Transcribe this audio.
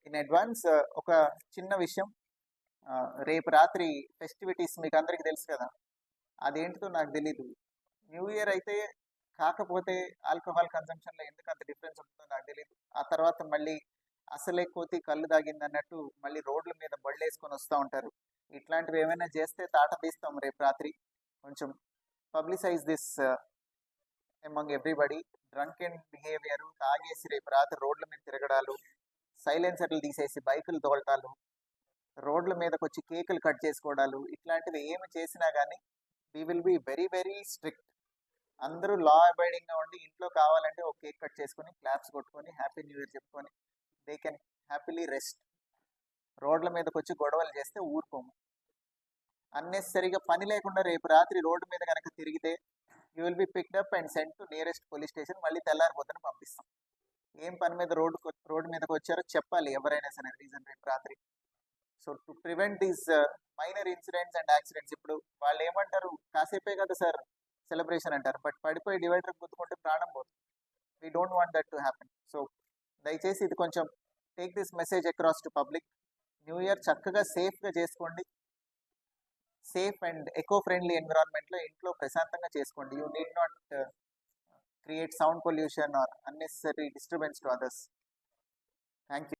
In advance ఒక చిన్న విషయం, రేపు రాత్రి ఫెస్టివిటీస్ మీకు అందరికీ తెలుసు కదా, అదేంటిదో నాకు తెలీదు. న్యూ ఇయర్ అయితే కాకపోతే ఆల్కహాల్ కన్సంప్షన్లో ఎందుకు అంత డిఫరెన్స్ ఉంటుందో నాకు తెలియదు. ఆ తర్వాత మళ్ళీ అసలే కోతి కళ్ళు తాగింది అన్నట్టు మళ్ళీ రోడ్ల మీద బళ్ళు వేసుకొని వస్తూ ఉంటారు. ఇట్లాంటివి ఏమైనా చేస్తే తాట తీస్తాం రేపు రాత్రి. కొంచెం publicise this among everybody. Drunk and behaviour, తాగేసి రేపు రాత్రి రోడ్ల మీద తిరగడాలు, సైలెన్సర్లు తీసేసి బైకులు తోలటాలు, రోడ్ల మీదకి వచ్చి కేకులు కట్ చేసుకోవడాలు, ఇట్లాంటివి ఏమి చేసినా కానీ we will be very very strict. అందరూ లా అబైడింగ్గా ఉండి ఇంట్లో కావాలంటే ఒక కేక్ కట్ చేసుకొని క్లాప్స్ కొట్టుకొని హ్యాపీ న్యూ ఇయర్ చెప్పుకొని దే కెన్ హ్యాపీలీ రెస్ట్. రోడ్ల మీదకి వచ్చి గొడవలు చేస్తే ఊరుకోము. అన్నెసరిగా పని లేకుండా రేపు రాత్రి రోడ్డు మీద కనుక తిరిగితే you will be picked up and sent to nearest police station. మళ్ళీ తెల్లారిపోతని పంపిస్తాం. ఏం పని మీద రోడ్డు మీదకి వచ్చారో చెప్పాలి ఎవరైనా సరే రీజన్ రేపు రాత్రి. So to prevent these minor incidents and accidents. ఇప్పుడు వాళ్ళు ఏమంటారు, కాసేపే కదా సార్ సెలబ్రేషన్ అంటారు, బట్ పడిపోయి డివైడర్ గుద్దుకుంటే ప్రాణం పోతుంది. We don't want that to happen. So దయచేసి ఇది కొంచెం take this message across to public. New year చక్కగా సేఫ్గా చేసుకోండి. సేఫ్ అండ్ ఎకో ఫ్రెండ్లీ ఎన్విరాన్మెంట్లో ఇంట్లో ప్రశాంతంగా చేసుకోండి. You need not create sound pollution or unnecessary disturbance to others. Thank you.